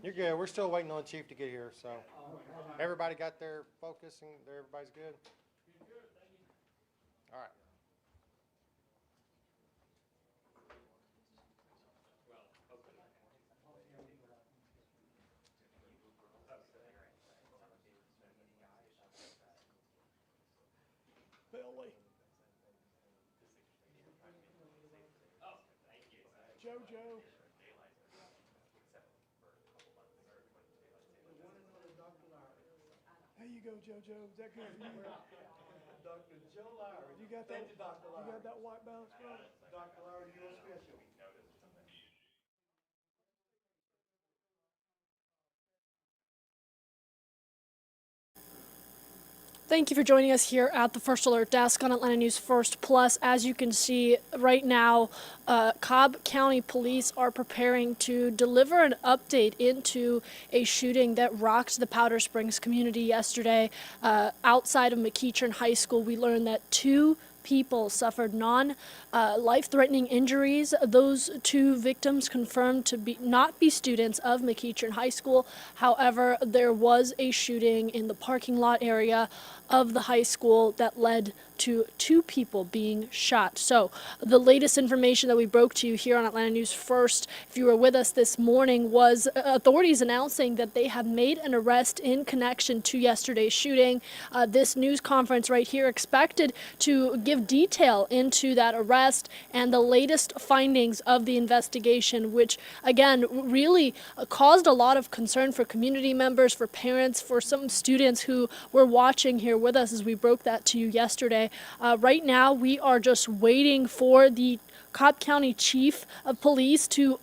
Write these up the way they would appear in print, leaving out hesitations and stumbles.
You're good. We're still waiting on the chief to get here, so everybody got their focus and everybody's good. All right. Billy. JoJo. There you go, JoJo. Is that good for you? Dr. Joe Lowry. You got that? Thank you, Dr. Lowry. You got that white balance, bro? Dr. Lowry, you're special. Thank you for joining us here at the First Alert Desk on Atlanta News First Plus. As you can see right now, Cobb County Police are preparing to deliver an update into a shooting that rocked the Powder Springs community yesterday. Outside of McEachern High School, we learned that 2 people suffered non-life-threatening injuries. Those 2 victims confirmed to not be students of McEachern High School. However, there was a shooting in the parking lot area of the high school that led to 2 people being shot. So the latest information that we broke to you here on Atlanta News First, if you were with us this morning, was authorities announcing that they have made an arrest in connection to yesterday's shooting. This news conference right here expected to give detail into that arrest and the latest findings of the investigation, which again really caused a lot of concern for community members, for parents, for some students who were watching here with us as we broke that to you yesterday. Right now, we are just waiting for the Cobb County Chief of Police to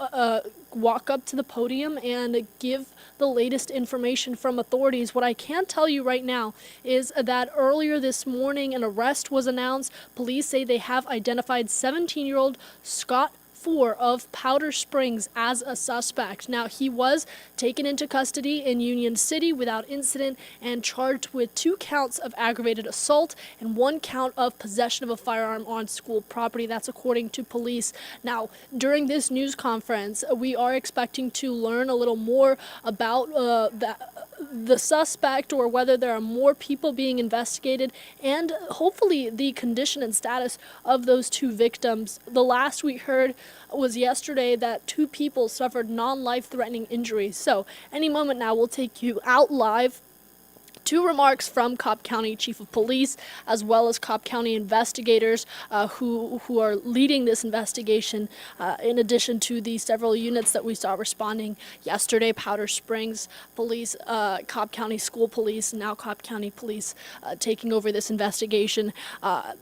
walk up to the podium and give the latest information from authorities. What I can tell you right now is that earlier this morning, an arrest was announced. Police say they have identified 17-year-old Scott of Powder Springs as a suspect. Now, he was taken into custody in Union City without incident and charged with 2 counts of aggravated assault and 1 count of possession of a firearm on school property. That's according to police. Now, during this news conference, we are expecting to learn a little more about the suspect, or whether there are more people being investigated, and hopefully the condition and status of those 2 victims. The last we heard was yesterday that 2 people suffered non-life-threatening injuries. So any moment now, we'll take you out live to remarks from Cobb County Chief of Police, as well as Cobb County investigators who are leading this investigation, in addition to the several units that we saw responding yesterday: Powder Springs Police, Cobb County School Police, now Cobb County Police taking over this investigation.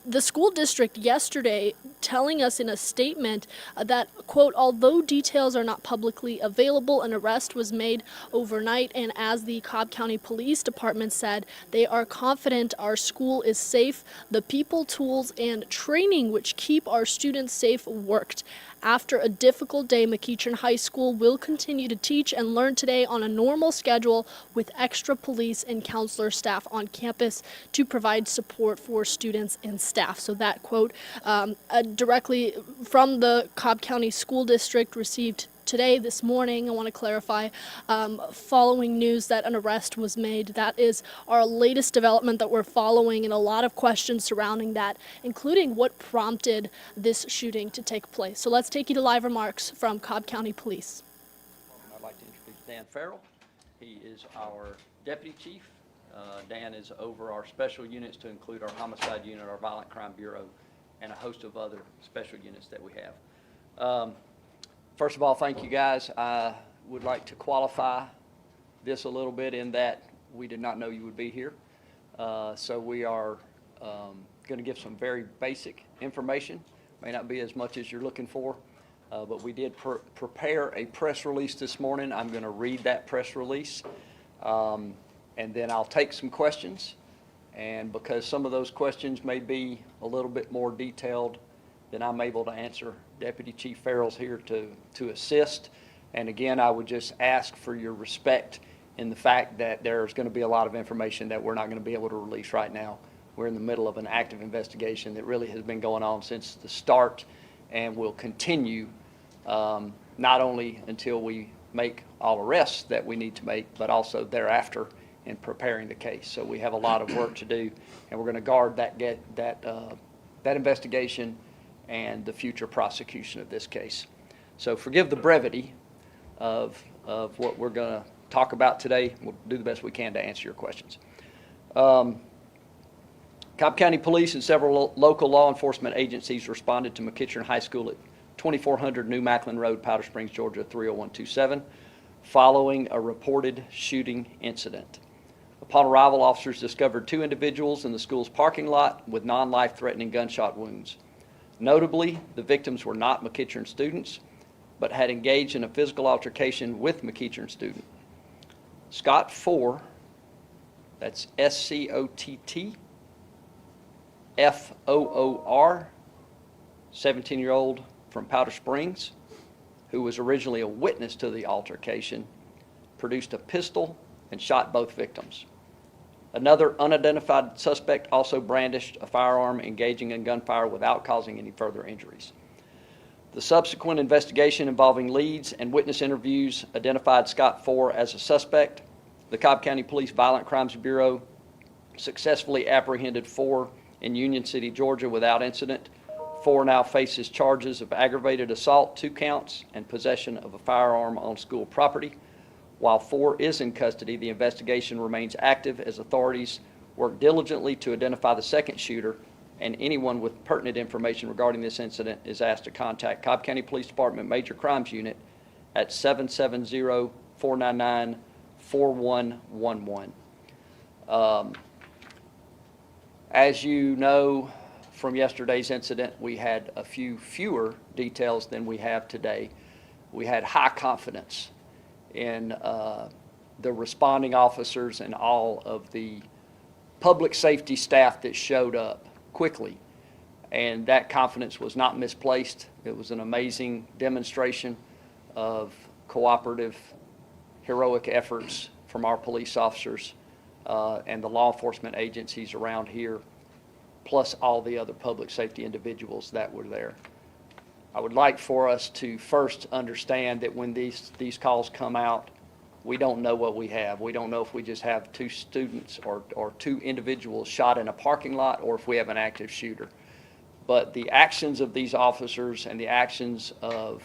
The school district yesterday telling us in a statement that, quote, although details are not publicly available, an arrest was made overnight, and as the Cobb County Police Department said, they are confident our school is safe. The people, tools, and training which keep our students safe worked. After a difficult day, McEachern High School will continue to teach and learn today on a normal schedule with extra police and counselor staff on campus to provide support for students and staff. So that quote directly from the Cobb County School District received today, this morning. I want to clarify, following news that an arrest was made. That is our latest development that we're following, and a lot of questions surrounding that, including what prompted this shooting to take place. So let's take you to live remarks from Cobb County Police. I'd like to introduce Dan Farrell. He is our deputy chief. Dan is over our special units, to include our homicide unit, our violent crime bureau, and a host of other special units that we have. First of all, thank you guys. I would like to qualify this a little bit in that we did not know you would be here. So we are going to give some very basic information. May not be as much as you're looking for, but we did prepare a press release this morning. I'm going to read that press release, and then I'll take some questions. And because some of those questions may be a little bit more detailed than I'm able to answer, Deputy Chief Farrell's here to assist. And again, I would just ask for your respect in the fact that there's going to be a lot of information that we're not going to be able to release right now. We're in the middle of an active investigation that really has been going on since the start and will continue not only until we make all arrests that we need to make, but also thereafter in preparing the case. So we have a lot of work to do, and we're going to guard that investigation and the future prosecution of this case. So forgive the brevity of what we're going to talk about today. We'll do the best we can to answer your questions. Cobb County Police and several local law enforcement agencies responded to McEachern High School at 2400 New Macklin Road, Powder Springs, Georgia 30127, following a reported shooting incident. Upon arrival, officers discovered 2 individuals in the school's parking lot with non-life-threatening gunshot wounds. Notably, the victims were not McEachern students, but had engaged in a physical altercation with McEachern student. Scott Four, that's SCOTT, FOOR, 17-year-old from Powder Springs, who was originally a witness to the altercation, produced a pistol and shot both victims. Another unidentified suspect also brandished a firearm, engaging in gunfire without causing any further injuries. The subsequent investigation involving leads and witness interviews identified Scott Four as a suspect. The Cobb County Police Violent Crimes Bureau successfully apprehended Four in Union City, Georgia without incident. Four now faces charges of aggravated assault, 2 counts, and possession of a firearm on school property. While Four is in custody, the investigation remains active as authorities work diligently to identify the second shooter, and anyone with pertinent information regarding this incident is asked to contact Cobb County Police Department Major Crimes Unit at 770-499-4111. As you know from yesterday's incident, we had a few fewer details than we have today. We had high confidence in the responding officers and all of the public safety staff that showed up quickly. And that confidence was not misplaced. It was an amazing demonstration of cooperative, heroic efforts from our police officers and the law enforcement agencies around here, plus all the other public safety individuals that were there. I would like for us to first understand that when these calls come out, we don't know what we have. We don't know if we just have 2 students or 2 individuals shot in a parking lot, or if we have an active shooter. But the actions of these officers and the actions of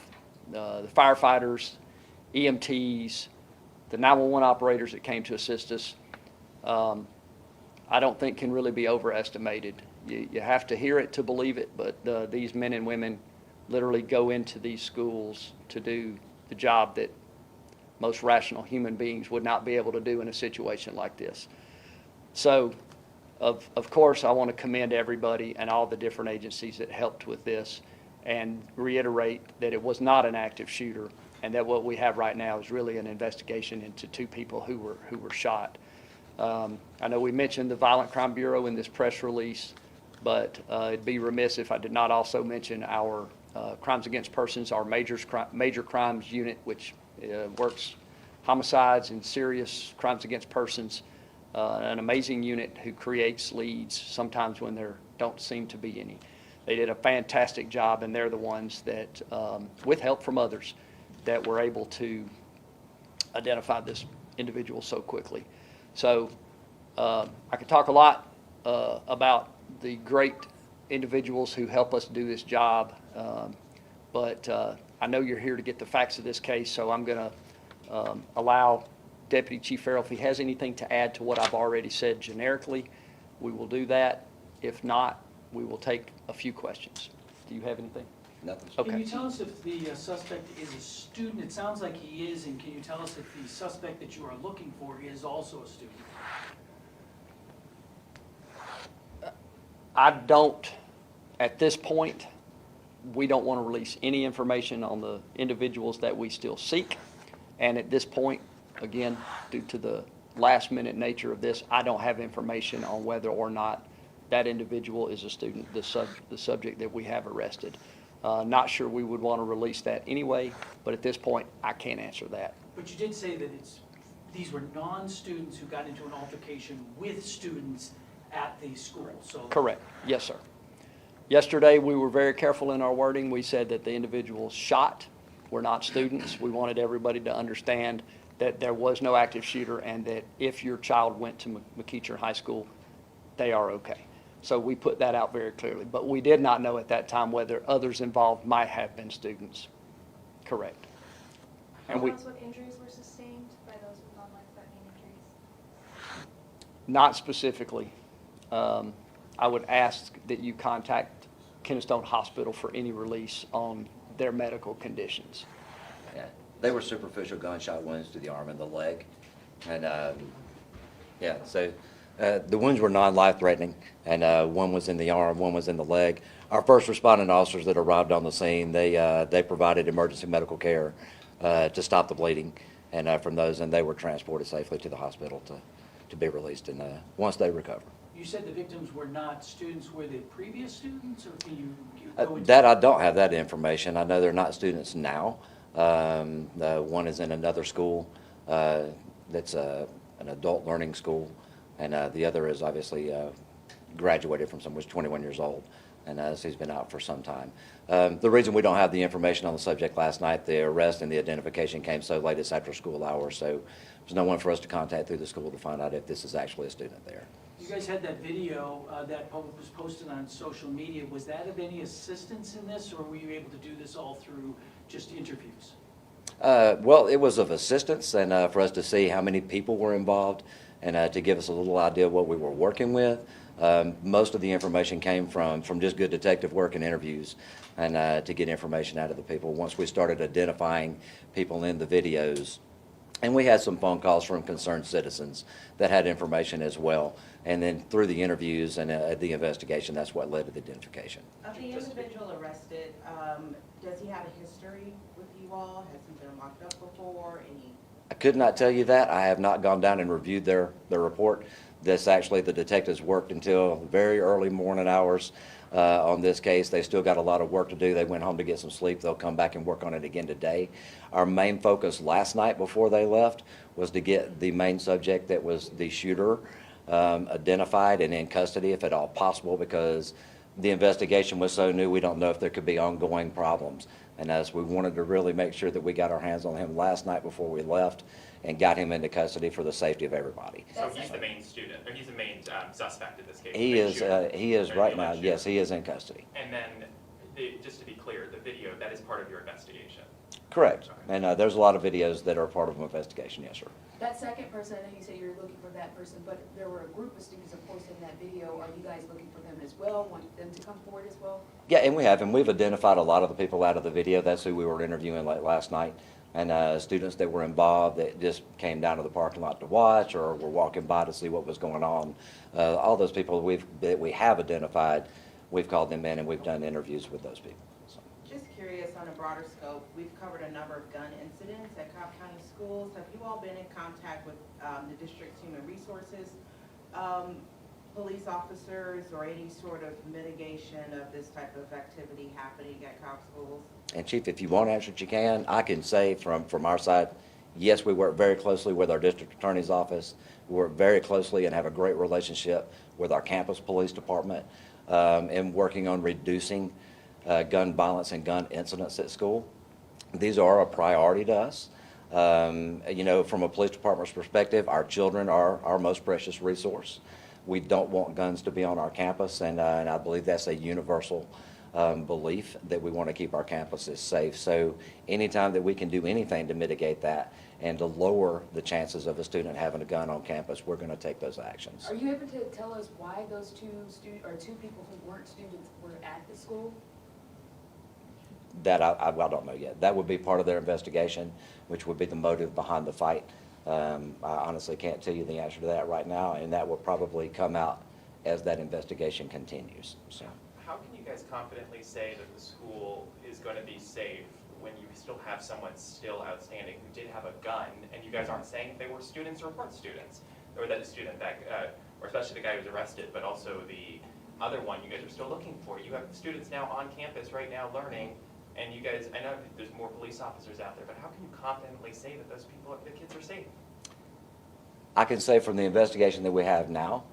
the firefighters, EMTs, the 911 operators that came to assist us, I don't think can really be overestimated. You have to hear it to believe it, but these men and women literally go into these schools to do the job that most rational human beings would not be able to do in a situation like this. So, of course, I want to commend everybody and all the different agencies that helped with this, and reiterate that it was not an active shooter, and that what we have right now is really an investigation into 2 people who were shot. I know we mentioned the Violent Crime Bureau in this press release, but it'd be remiss if I did not also mention our Crimes Against Persons, our major crimes unit, which works homicides and serious crimes against persons, an amazing unit who creates leads sometimes when there don't seem to be any. They did a fantastic job, and they're the ones that, with help from others, that were able to identify this individual so quickly. So I could talk a lot about the great individuals who help us do this job, but I know you're here to get the facts of this case, so I'm going to allow Deputy Chief Farrell, if he has anything to add to what I've already said generically, we will do that. If not, we will take a few questions. Do you have anything? Nothing. Okay. Can you tell us if the suspect is a student? It sounds like he is, and can you tell us if the suspect that you are looking for is also a student? I don't, at this point, we don't want to release any information on the individuals that we still seek. And at this point, again, due to the last minute nature of this, I don't have information on whether or not that individual is a student, the subject that we have arrested. Not sure we would want to release that anyway, but at this point, I can't answer that. But you did say that these were non-students who got into an altercation with students at the school, so. Correct. Yes, sir. Yesterday, we were very careful in our wording. We said that the individual shot were not students. We wanted everybody to understand that there was no active shooter and that if your child went to McEachern High School, they are okay. So we put that out very clearly. But we did not know at that time whether others involved might have been students. Correct. And we, Tell us what injuries were sustained by those with non-life-threatening injuries. not specifically. I would ask that you contact Kennestone Hospital for any release on their medical conditions. Yeah, they were superficial gunshot wounds to the arm and the leg. And, yeah, so the wounds were non-life-threatening, and one was in the arm, one was in the leg. Our first responding officers that arrived on the scene, they provided emergency medical care to stop the bleeding, and from those, and they were transported safely to the hospital to be released, and once they recover. You said the victims were not students. Were they previous students, or can you go into? That I don't have that information. I know they're not students now. One is in another school that's an adult learning school, and the other is obviously graduated from somewhere, 21 years old, and so he's been out for some time. The reason we don't have the information on the subject last night, the arrest and the identification came so late, it's after school hours, so there's no one for us to contact through the school to find out if this is actually a student there. You guys had that video that was posted on social media. Was that of any assistance in this, or were you able to do this all through just interviews? Well, it was of assistance, and for us to see how many people were involved, and to give us a little idea of what we were working with. Most of the information came from just good detective work and interviews, and to get information out of the people. Once we started identifying people in the videos, and we had some phone calls from concerned citizens that had information as well. And then through the interviews and the investigation, that's what led to the identification. Of the individual arrested, does he have a history with you all? Has he been locked up before? I could not tell you that. I have not gone down and reviewed their report. This actually, the detectives worked until very early morning hours on this case. They still got a lot of work to do. They went home to get some sleep. They'll come back and work on it again today. Our main focus last night before they left was to get the main subject, that was the shooter, identified and in custody if at all possible, because the investigation was so new, we don't know if there could be ongoing problems. And as we wanted to really make sure that we got our hands on him last night before we left and got him into custody for the safety of everybody. So he's the main student, or he's the main suspect in this case? He is right now, yes, he is in custody. And then, just to be clear, the video, that is part of your investigation? Correct. And there's a lot of videos that are part of an investigation, yes, sir. That second person, I know you said you're looking for that person, but there were a group of students, of course, in that video. Are you guys looking for them as well? Want them to come forward as well? Yeah, and we have, and we've identified a lot of the people out of the video. That's who we were interviewing late last night. And students that were involved that just came down to the parking lot to watch or were walking by to see what was going on. All those people that we have identified, we've called them in and we've done interviews with those people. So. Just curious, on a broader scope, we've covered a number of gun incidents at Cobb County schools. Have you all been in contact with the district's human resources, police officers, or any sort of mitigation of this type of activity happening at Cobb schools? And Chief, if you want to answer it, you can. I can say from our side, yes, we work very closely with our district attorney's office. We work very closely and have a great relationship with our campus police department in working on reducing gun violence and gun incidents at school. These are a priority to us. You know, from a police department's perspective, our children are our most precious resource. We don't want guns to be on our campus, and I believe that's a universal belief, that we want to keep our campuses safe. So anytime that we can do anything to mitigate that and to lower the chances of a student having a gun on campus, we're going to take those actions. Are you able to tell us why those two people who weren't students were at the school? That I don't know yet. That would be part of their investigation, which would be the motive behind the fight. I honestly can't tell you the answer to that right now, and that will probably come out as that investigation continues. So. How can you guys confidently say that the school is going to be safe when you still have someone still outstanding who did have a gun, and you guys aren't saying they were students or weren't students, or that student that, or especially the guy who was arrested, but also the other one you guys are still looking for? You have students now on campus right now learning, and you guys, I know there's more police officers out there, but how can you confidently say that those people, the kids are safe? I can say from the investigation that we have now,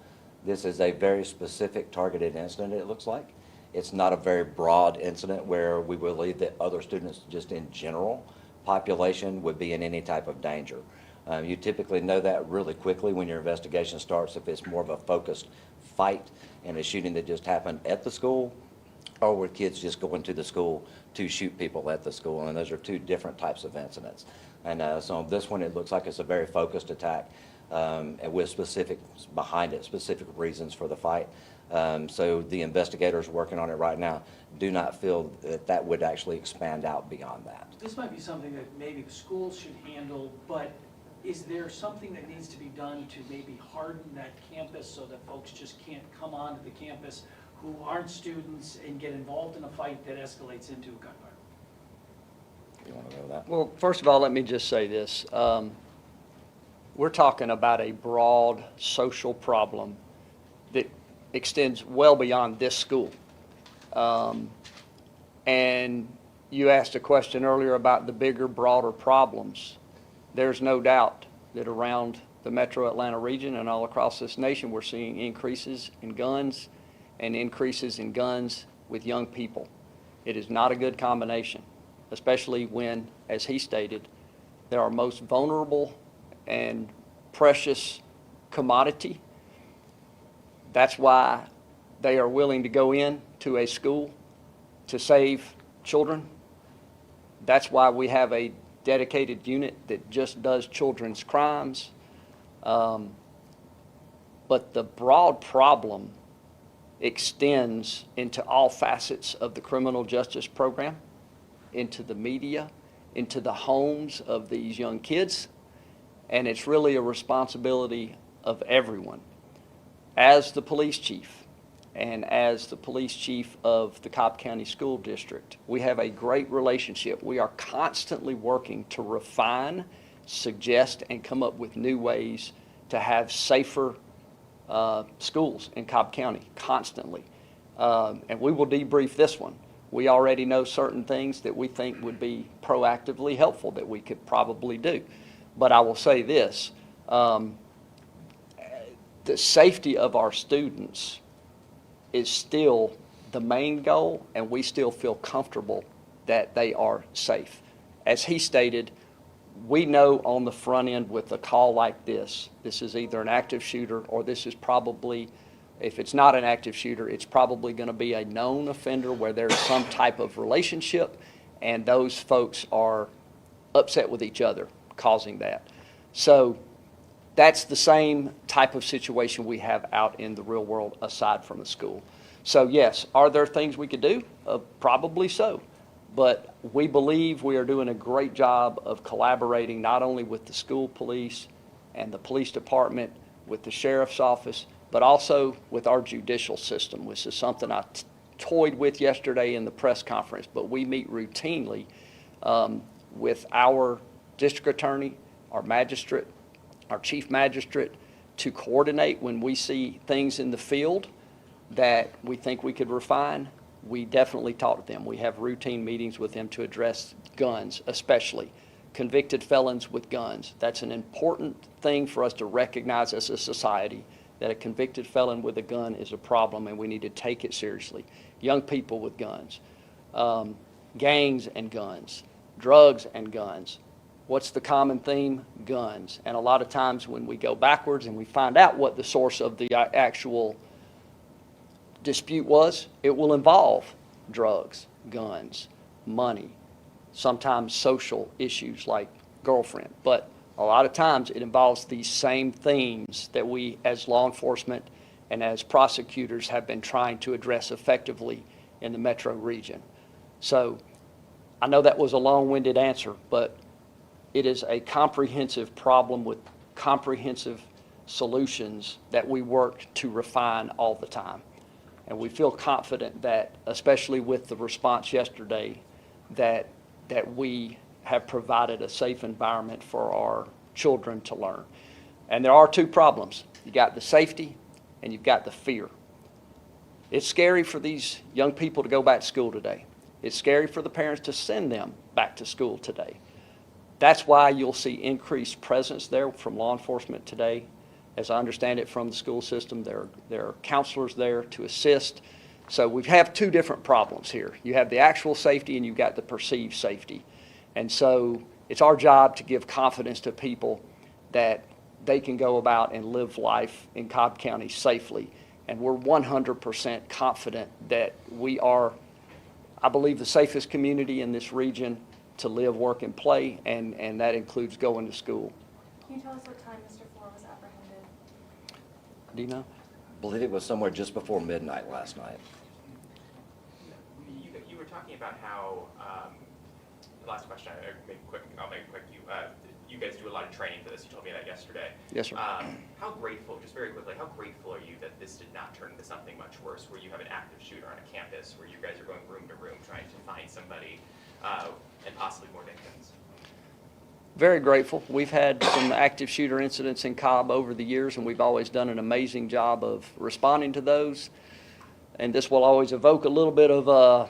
this is a very specific targeted incident, it looks like. It's not a very broad incident where we believe that other students just in general population would be in any type of danger. You typically know that really quickly when your investigation starts, if it's more of a focused fight and a shooting that just happened at the school, or were kids just going to the school to shoot people at the school, and those are two different types of incidents. And so on this one, it looks like it's a very focused attack, and with specifics behind it, specific reasons for the fight. So the investigators working on it right now do not feel that that would actually expand out beyond that. This might be something that maybe the schools should handle, but is there something that needs to be done to maybe harden that campus so that folks just can't come onto the campus who aren't students and get involved in a fight that escalates into a gunfire? You want to go with that? Well, first of all, let me just say this. We're talking about a broad social problem that extends well beyond this school. And you asked a question earlier about the bigger, broader problems. There's no doubt that around the metro Atlanta region and all across this nation, we're seeing increases in guns and increases in guns with young people. It is not a good combination, especially when, as he stated, they're our most vulnerable and precious commodity. That's why they are willing to go in to a school to save children. That's why we have a dedicated unit that just does children's crimes. But the broad problem extends into all facets of the criminal justice program, into the media, into the homes of these young kids, and it's really a responsibility of everyone. As the police chief and as the police chief of the Cobb County School District, we have a great relationship. We are constantly working to refine, suggest, and come up with new ways to have safer schools in Cobb County, constantly. And we will debrief this one. We already know certain things that we think would be proactively helpful that we could probably do. But I will say this, the safety of our students is still the main goal, and we still feel comfortable that they are safe. As he stated, we know on the front end with a call like this is either an active shooter or this is probably, if it's not an active shooter, it's probably going to be a known offender where there's some type of relationship and those folks are upset with each other, causing that. So that's the same type of situation we have out in the real world aside from the school. So yes, are there things we could do? Probably so. But we believe we are doing a great job of collaborating not only with the school police and the police department, with the sheriff's office, but also with our judicial system, which is something I toyed with yesterday in the press conference. But we meet routinely with our district attorney, our magistrate, our chief magistrate, to coordinate when we see things in the field that we think we could refine. We definitely talk to them. We have routine meetings with them to address guns, especially convicted felons with guns. That's an important thing for us to recognize as a society, that a convicted felon with a gun is a problem and we need to take it seriously. Young people with guns, gangs and guns, drugs and guns. What's the common theme? Guns. And a lot of times when we go backwards and we find out what the source of the actual dispute was, it will involve drugs, guns, money, sometimes social issues like girlfriend. But a lot of times it involves these same themes that we as law enforcement and as prosecutors have been trying to address effectively in the metro region. So I know that was a long-winded answer, but it is a comprehensive problem with comprehensive solutions that we work to refine all the time. And we feel confident that, especially with the response yesterday, that we have provided a safe environment for our children to learn. And there are two problems. You got the safety and you've got the fear. It's scary for these young people to go back to school today. It's scary for the parents to send them back to school today. That's why you'll see increased presence there from law enforcement today. As I understand it from the school system, there are counselors there to assist. So we have two different problems here. You have the actual safety and you've got the perceived safety. And so it's our job to give confidence to people that they can go about and live life in Cobb County safely. And we're 100% confident that we are, I believe, the safest community in this region to live, work, and play, and that includes going to school. Can you tell us what time Mr. Floor was apprehended? Do you know? I believe it was somewhere just before midnight last night. You were talking about how, last question, I'll make it quick. You guys do a lot of training for this. You told me that yesterday. Yes, sir. How grateful, just very quickly, how grateful are you that this did not turn into something much worse, where you have an active shooter on a campus, where you guys are going room to room trying to find somebody and possibly more victims? Very grateful. We've had some active shooter incidents in Cobb over the years, and we've always done an amazing job of responding to those. And this will always evoke a little bit of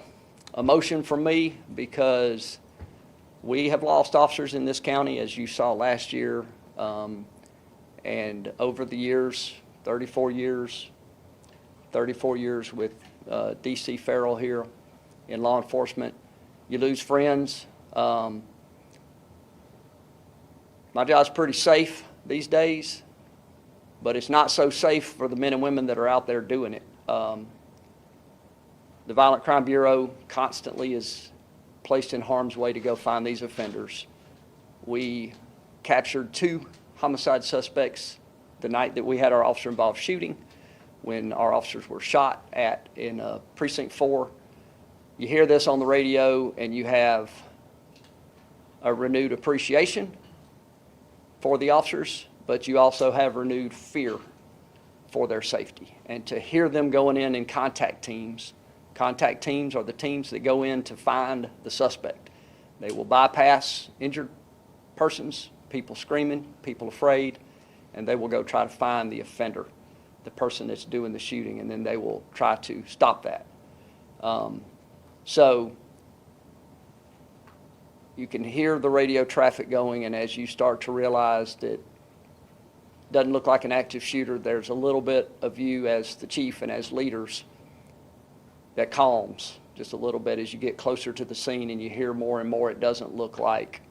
emotion from me, because we have lost officers in this county, as you saw last year. And over the years, 34 years with DC Farrell here in law enforcement, you lose friends. My job's pretty safe these days, but it's not so safe for the men and women that are out there doing it. The Violent Crime Bureau constantly is placed in harm's way to go find these offenders. We captured 2 homicide suspects the night that we had our officer-involved shooting, when our officers were shot at in Precinct 4. You hear this on the radio, and you have a renewed appreciation for the officers, but you also have renewed fear for their safety. And to hear them going in contact teams are the teams that go in to find the suspect. They will bypass injured persons, people screaming, people afraid, and they will go try to find the offender, the person that's doing the shooting, and then they will try to stop that. So you can hear the radio traffic going, and as you start to realize that it doesn't look like an active shooter, there's a little bit of you as the chief and as leaders that calms just a little bit as you get closer to the scene and you hear more and more. It doesn't look like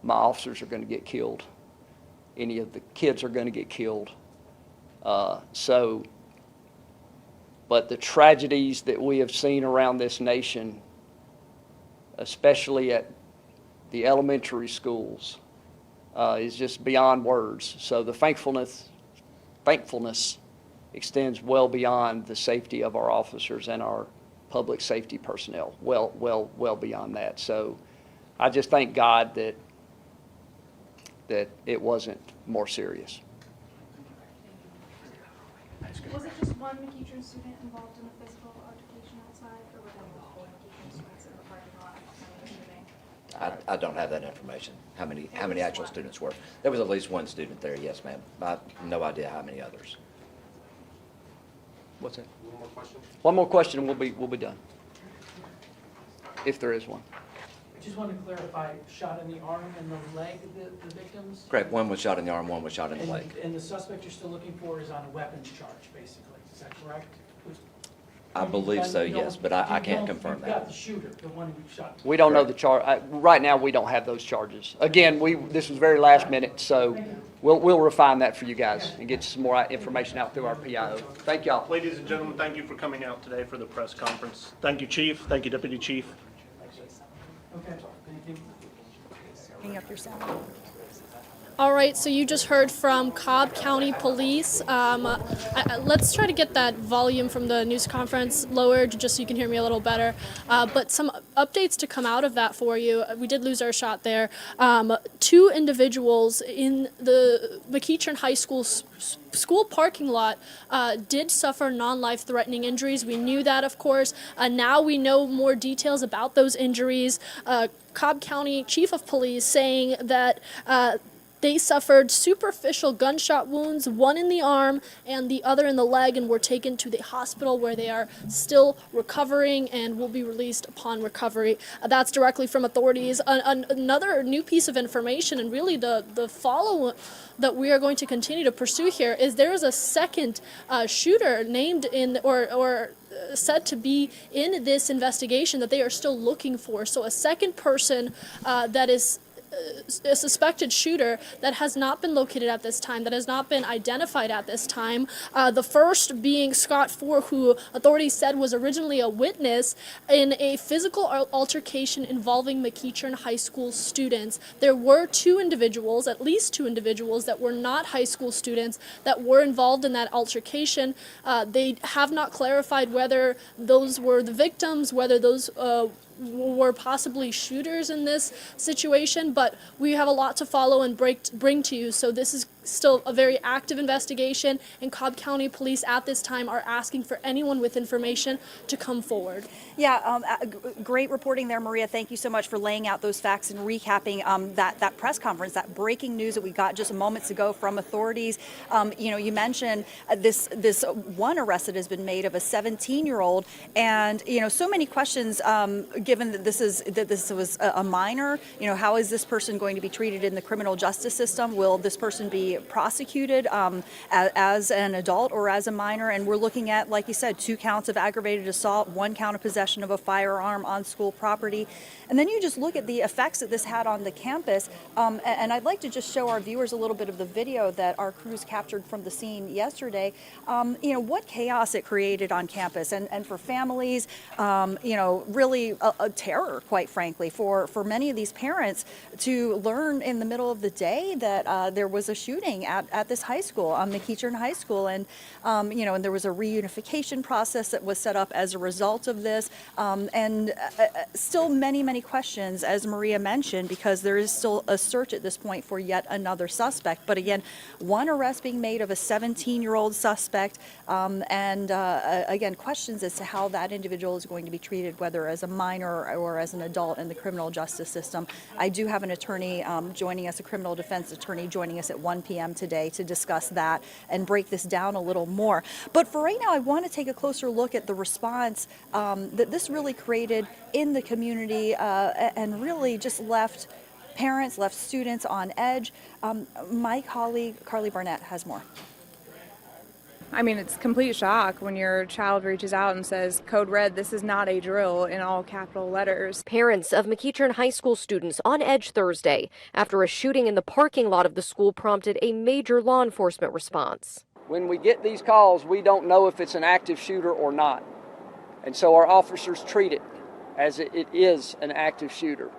my officers are going to get killed. Any of the kids are going to get killed. But the tragedies that we have seen around this nation, especially at the elementary schools, is just beyond words. So the thankfulness extends well beyond the safety of our officers and our public safety personnel, well beyond that. So I just thank God that it wasn't more serious. Was it just one McEachern student involved in a physical altercation outside, or were there multiple McEachern students in the parking lot shooting? I don't have that information, how many actual students were. There was at least one student there, yes, ma'am. I have no idea how many others. What's that? One more question? One more question and we'll be done. If there is one. I just want to clarify, shot in the arm and the leg of the victims? Correct, one was shot in the arm, one was shot in the leg. And the suspect you're still looking for is on a weapons charge, basically, is that correct? I believe so, yes, but I can't confirm You've got that. the shooter, the one who shot. We don't know the charge. Right now, we don't have those charges. Again, this was very last minute, so we'll refine that for you guys and get some more information out through our PIO. Thank y'all. Ladies and gentlemen, thank you for coming out today for the press conference. Thank you, Chief. Thank you, Deputy Chief. Okay, thank you. Hang up your sound. All right, so you just heard from Cobb County Police. Let's try to get that volume from the news conference lowered just so you can hear me a little better. But some updates to come out of that for you. We did lose our shot there. 2 individuals in the McEachern High School school parking lot did suffer non-life-threatening injuries. We knew that, of course. Now we know more details about those injuries. Cobb County Chief of Police saying that They suffered superficial gunshot wounds, one in the arm and the other in the leg, and were taken to the hospital where they are still recovering and will be released upon recovery. That's directly from authorities. Another new piece of information, and really the follow that we are going to continue to pursue here, is there is a second shooter named in or said to be in this investigation that they are still looking for. So a second person that is a suspected shooter that has not been located at this time, that has not been identified at this time. The first being Scott Ford, who authorities said was originally a witness in a physical altercation involving McEachern High School students. There were at least two individuals that were not high school students that were involved in that altercation. They have not clarified whether those were the victims, whether those were possibly shooters in this situation, but we have a lot to follow and bring to you. So this is still a very active investigation, and Cobb County Police at this time are asking for anyone with information to come forward. Yeah, great reporting there, Maria. Thank you so much for laying out those facts and recapping that press conference, that breaking news that we got just moments ago from authorities. You mentioned this one arrest that has been made of a 17-year-old, and so many questions given that this was a minor. How is this person going to be treated in the criminal justice system? Will this person be prosecuted as an adult or as a minor? And we're looking at, like you said, 2 counts of aggravated assault, 1 count of possession of a firearm on school property. And then you just look at the effects that this had on the campus. And I'd like to just show our viewers a little bit of the video that our crews captured from the scene yesterday. What chaos it created on campus, and for families, really a terror, quite frankly, for many of these parents to learn in the middle of the day that there was a shooting at this high school, McEachern High School, and and there was a reunification process that was set up as a result of this, and still many questions, as Maria mentioned, because there is still a search at this point for yet another suspect. But again, 1 arrest being made of a 17-year-old suspect, and again, questions as to how that individual is going to be treated, whether as a minor or as an adult in the criminal justice system. I do have an attorney joining us, a criminal defense attorney joining us at 1 p.m. today to discuss that and break this down a little more. But for right now, I want to take a closer look at the response that this really created in the community, and really just left parents, left students on edge. My colleague, Carly Barnett, has more. I mean, it's complete shock when your child reaches out and says, "Code Red, this is not a drill," in all capital letters. Parents of McEachern High School students on edge Thursday after a shooting in the parking lot of the school prompted a major law enforcement response. When we get these calls, we don't know if it's an active shooter or not. And so our officers treat it as it is an active shooter.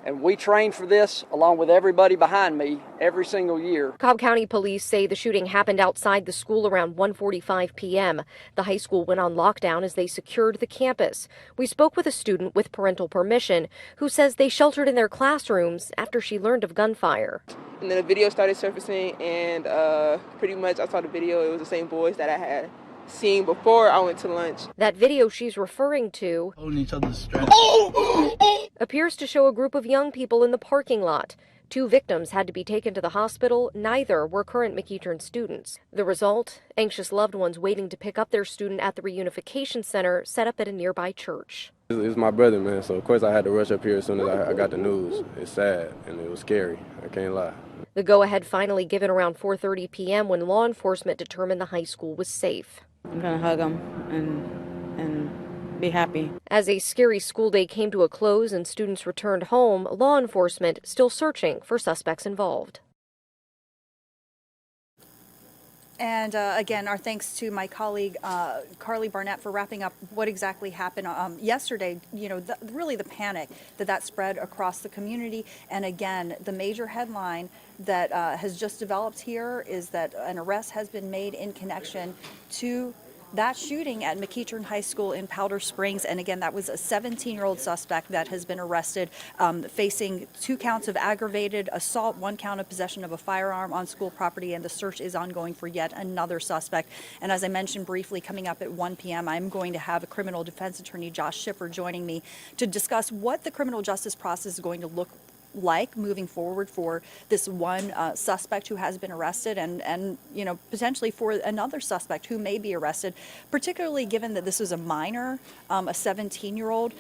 And we train for this, along with everybody behind me, every single year. Cobb County Police say the shooting happened outside the school around 1:45 p.m. The high school went on lockdown as they secured the campus. We spoke with a student with parental permission who says they sheltered in their classrooms after she learned of gunfire. And then a video started surfacing, and pretty much I saw the video. It was the same boys that I had seen before I went to lunch. That video she's referring to Holding each other's straps. appears to show a group of young people in the parking lot. 2 victims had to be taken to the hospital. Neither were current McEachern students. The result, anxious loved ones waiting to pick up their student at the reunification center set up at a nearby church. It's my brother, man, so of course I had to rush up here as soon as I got the news. It's sad and it was scary, I can't lie. The go-ahead finally given around 4:30 p.m. when law enforcement determined the high school was safe. I'm gonna hug him and be happy. As a scary school day came to a close and students returned home, law enforcement still searching for suspects involved. And again, our thanks to my colleague, Carly Barnett, for wrapping up what exactly happened yesterday. Really the panic that spread across the community. And again, the major headline that has just developed here is that an arrest has been made in connection to that shooting at McEachern High School in Powder Springs. And again, that was a 17-year-old suspect that has been arrested, facing 2 counts of aggravated assault, 1 count of possession of a firearm on school property, and the search is ongoing for yet another suspect. And as I mentioned briefly, coming up at 1 p.m., I'm going to have a criminal defense attorney, Josh Schiffer, joining me to discuss what the criminal justice process is going to look like moving forward for this one suspect who has been arrested and potentially for another suspect who may be arrested, particularly given that this is a minor, a 17-year-old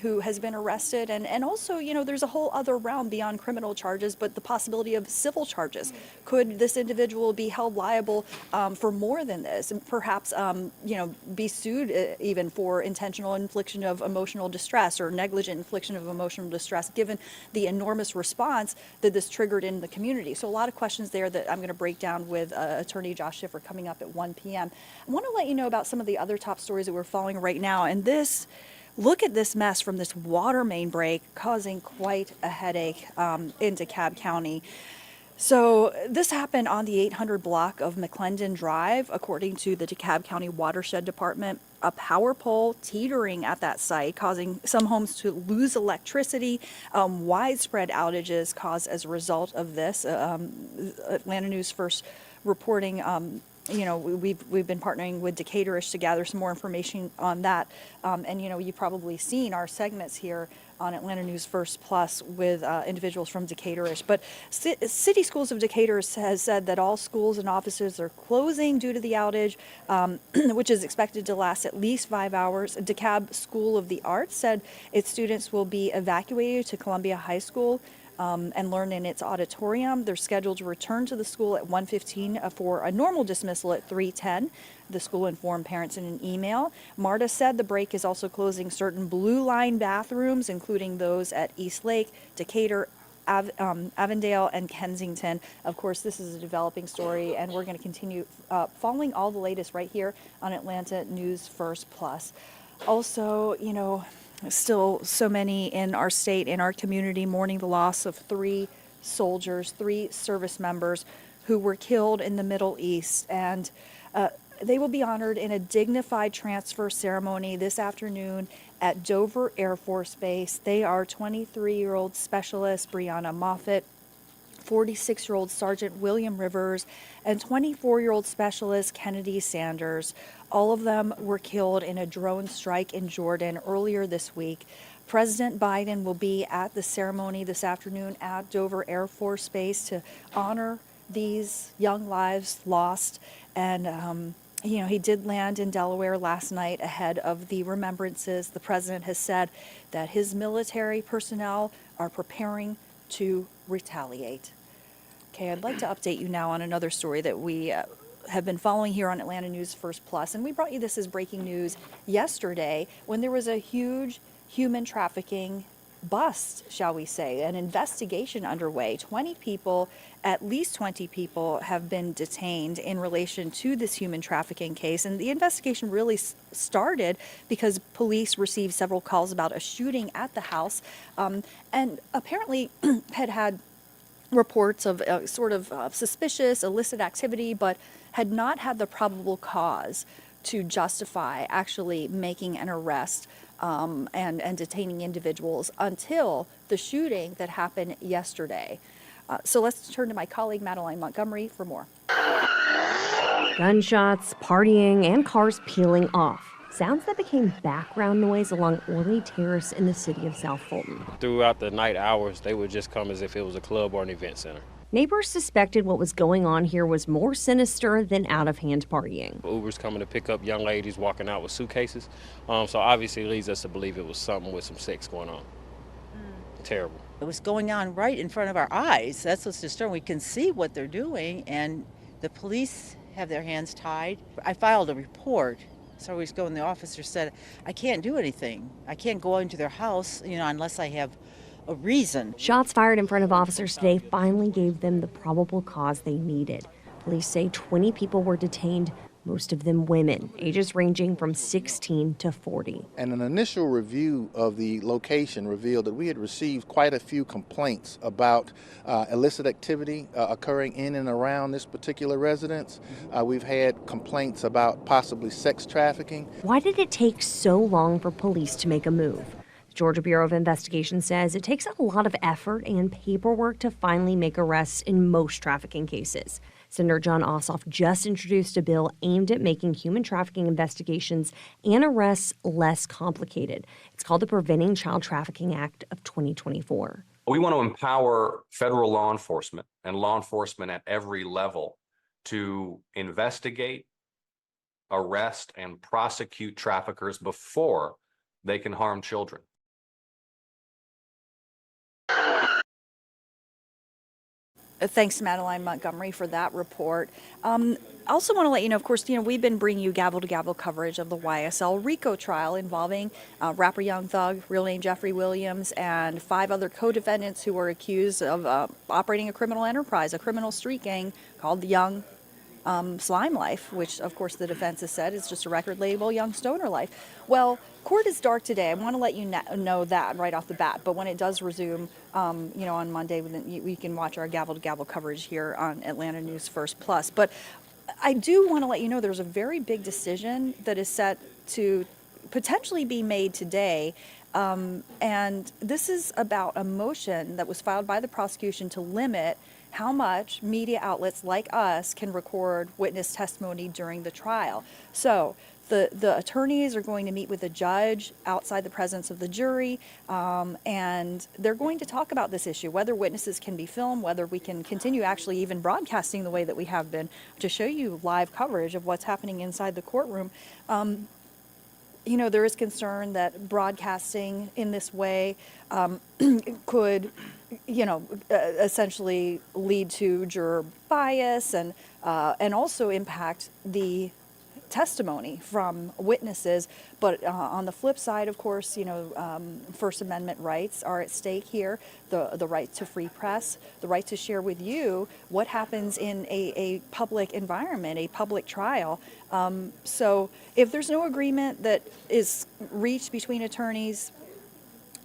who has been arrested. And also, there's a whole other realm beyond criminal charges, but the possibility of civil charges. Could this individual be held liable for more than this, and perhaps, be sued even for intentional infliction of emotional distress or negligent infliction of emotional distress, given the enormous response that this triggered in the community? So a lot of questions there that I'm going to break down with Attorney Josh Schiffer coming up at 1 p.m. I want to let you know about some of the other top stories that we're following right now. And look at this mess from this water main break causing quite a headache into Cobb County. So this happened on the 800 block of McClendon Drive, according to the DeKalb County Watershed Department. A power pole teetering at that site, causing some homes to lose electricity. Widespread outages caused as a result of this. Atlanta News First reporting. We've been partnering with Decatur-ish to gather some more information on that. And you've probably seen our segments here on Atlanta News First Plus with individuals from Decatur-ish. But City Schools of Decatur has said that all schools and offices are closing due to the outage, which is expected to last at least 5 hours. DeKalb School of the Arts said its students will be evacuated to Columbia High School and learn in its auditorium. They're scheduled to return to the school at 1:15 for a normal dismissal at 3:10. The school informed parents in an email. MARTA said the break is also closing certain Blue Line bathrooms, including those at East Lake, Decatur, Avondale, and Kensington. Of course, this is a developing story, and we're going to continue following all the latest right here on Atlanta News First Plus. Also, still so many in our state, in our community, mourning the loss of 3 soldiers, 3 service members who were killed in the Middle East. And they will be honored in a dignified transfer ceremony this afternoon at Dover Air Force Base. They are 23-year-old Specialist Brianna Moffitt, 46-year-old Sergeant William Rivers, and 24-year-old Specialist Kennedy Sanders. All of them were killed in a drone strike in Jordan earlier this week. President Biden will be at the ceremony this afternoon at Dover Air Force Base to honor these young lives lost. And, he did land in Delaware last night ahead of the remembrances. The president has said that his military personnel are preparing to retaliate. Okay, I'd like to update you now on another story that we have been following here on Atlanta News First Plus. And we brought you this as breaking news yesterday when there was a huge human trafficking bust, shall we say, an investigation underway. At least 20 people have been detained in relation to this human trafficking case. And the investigation really started because police received several calls about a shooting at the house and apparently had reports of suspicious illicit activity, but had not had the probable cause to justify actually making an arrest and detaining individuals until the shooting that happened yesterday. So let's turn to my colleague Madeline Montgomery for more. Gunshots, partying, and cars peeling off. Sounds that became background noise along Orley Terrace in the city of South Fulton. Throughout the night hours, they would just come as if it was a club or an event center. Neighbors suspected what was going on here was more sinister than out-of-hand partying. Ubers coming to pick up young ladies walking out with suitcases. So obviously it leads us to believe it was something with some sex going on. Terrible. It was going on right in front of our eyes. That's what's disturbing. We can see what they're doing, and the police have their hands tied. I filed a report. So I was going, the officer said, I can't do anything. I can't go into their house, unless I have a reason. Shots fired in front of officers today finally gave them the probable cause they needed. Police say 20 people were detained, most of them women, ages ranging from 16 to 40. And an initial review of the location revealed that we had received quite a few complaints about illicit activity occurring in and around this particular residence. We've had complaints about possibly sex trafficking. Why did it take so long for police to make a move? The Georgia Bureau of Investigation says it takes a lot of effort and paperwork to finally make arrests in most trafficking cases. Senator John Ossoff just introduced a bill aimed at making human trafficking investigations and arrests less complicated. It's called the Preventing Child Trafficking Act of 2024. We want to empower federal law enforcement and law enforcement at every level to investigate, arrest, and prosecute traffickers before they can harm children. Thanks to Madeline Montgomery for that report. I also want to let you know, of course, we've been bringing you gavel-to-gavel coverage of the YSL RICO trial involving rapper Young Thug, real name Jeffrey Williams, and 5 other co-defendants who were accused of operating a criminal enterprise, a criminal street gang called the Young Slime Life, which, of course, the defense has said is just a record label, Young Stoner Life. Well, court is dark today. I want to let you know that right off the bat. But when it does resume, on Monday, we can watch our gavel-to-gavel coverage here on Atlanta News First Plus. But I do want to let you know there's a very big decision that is set to potentially be made today. And this is about a motion that was filed by the prosecution to limit how much media outlets like us can record witness testimony during the trial. So the attorneys are going to meet with a judge outside the presence of the jury, and they're going to talk about this issue, whether witnesses can be filmed, whether we can continue actually even broadcasting the way that we have been to show you live coverage of what's happening inside the courtroom. There is concern that broadcasting in this way could essentially lead to juror bias and also impact the testimony from witnesses. But on the flip side, of course, First Amendment rights are at stake here, the right to free press, the right to share with you what happens in a public environment, a public trial. So if there's no agreement that is reached between attorneys,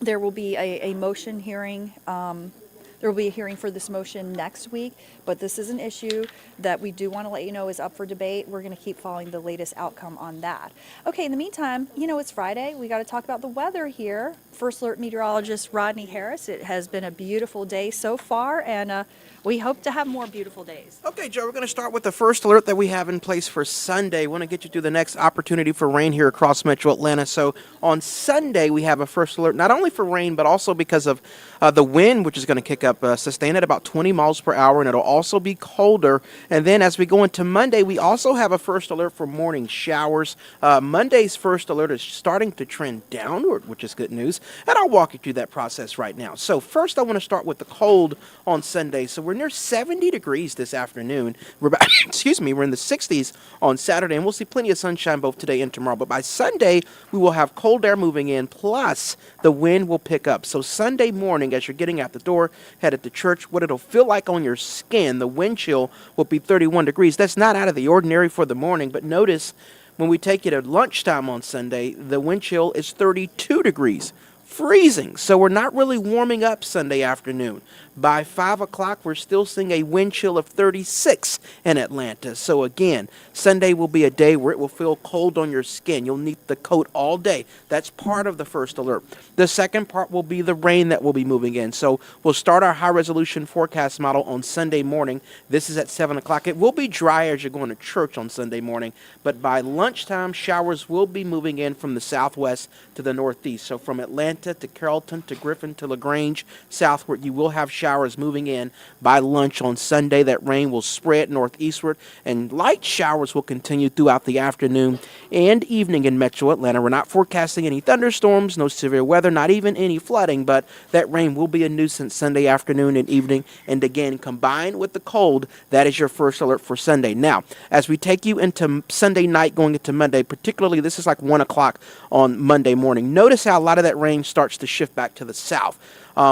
there will be a motion hearing. There will be a hearing for this motion next week, but this is an issue that we do want to let you know is up for debate. We're going to keep following the latest outcome on that. Okay, in the meantime, it's Friday. We got to talk about the weather here. First Alert meteorologist Rodney Harris. It has been a beautiful day so far, and we hope to have more beautiful days. Okay, Joe, we're going to start with the first alert that we have in place for Sunday. We want to get you to the next opportunity for rain here across metro Atlanta. So on Sunday, we have a first alert, not only for rain, but also because of the wind, which is going to kick up, sustain at about 20 miles per hour, and it'll also be colder. And then as we go into Monday, we also have a first alert for morning showers. Monday's first alert is starting to trend downward, which is good news. And I'll walk you through that process right now. So first, I want to start with the cold on Sunday. So we're near 70 degrees this afternoon. We're about, we're in the 60s on Saturday, and we'll see plenty of sunshine both today and tomorrow. But by Sunday, we will have cold air moving in, plus the wind will pick up. So Sunday morning, as you're getting out the door, headed to church, what it'll feel like on your skin, the wind chill will be 31 degrees. That's not out of the ordinary for the morning, but notice when we take you to lunchtime on Sunday, the wind chill is 32 degrees. Freezing, so we're not really warming up Sunday afternoon. By 5 o'clock, we're still seeing a wind chill of 36 in Atlanta. So again, Sunday will be a day where it will feel cold on your skin. You'll need the coat all day. That's part of the first alert. The second part will be the rain that will be moving in. So we'll start our high-resolution forecast model on Sunday morning. This is at 7 o'clock. It will be dry as you're going to church on Sunday morning, but by lunchtime, showers will be moving in from the southwest to the northeast. So from Atlanta to Carrollton to Griffin to LaGrange southward, you will have showers moving in by lunch on Sunday. That rain will spread northeastward, and light showers will continue throughout the afternoon and evening in metro Atlanta. We're not forecasting any thunderstorms, no severe weather, not even any flooding, but that rain will be a nuisance Sunday afternoon and evening. And again, combined with the cold, that is your first alert for Sunday. Now, as we take you into Sunday night going into Monday, particularly this is like 1 o'clock on Monday morning, notice how a lot of that rain starts to shift back to the south.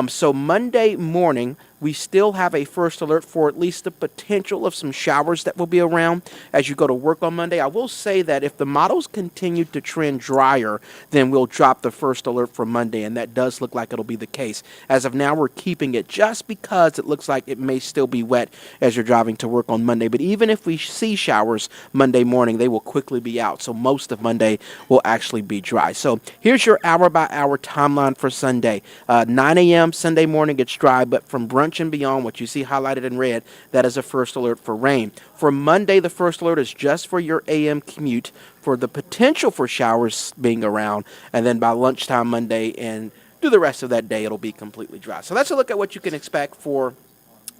So Monday morning, we still have a first alert for at least the potential of some showers that will be around as you go to work on Monday. I will say that if the models continue to trend drier, then we'll drop the first alert for Monday, and that does look like it'll be the case. As of now, we're keeping it just because it looks like it may still be wet as you're driving to work on Monday. But even if we see showers Monday morning, they will quickly be out. So most of Monday will actually be dry. So here's your hour-by-hour timeline for Sunday. 9 a.m. Sunday morning, it's dry, but from brunch and beyond, what you see highlighted in red, that is a first alert for rain. For Monday, the first alert is just for your AM commute, for the potential for showers being around, and then by lunchtime Monday and through the rest of that day, it'll be completely dry. So that's a look at what you can expect for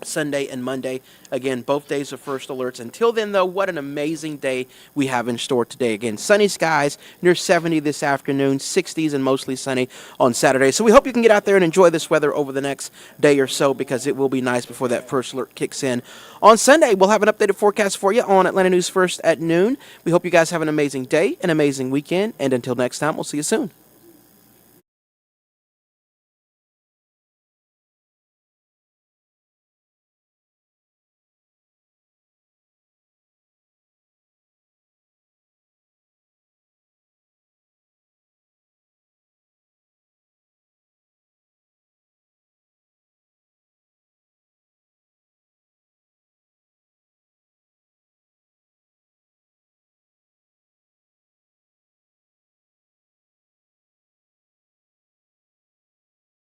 Sunday and Monday. Again, both days of first alerts. Until then, though, what an amazing day we have in store today. Again, sunny skies, near 70 this afternoon, 60s and mostly sunny on Saturday. So we hope you can get out there and enjoy this weather over the next day or so, because it will be nice before that first alert kicks in. On Sunday, we'll have an updated forecast for you on Atlanta News First at noon. We hope you guys have an amazing day, an amazing weekend, and until next time, we'll see you soon.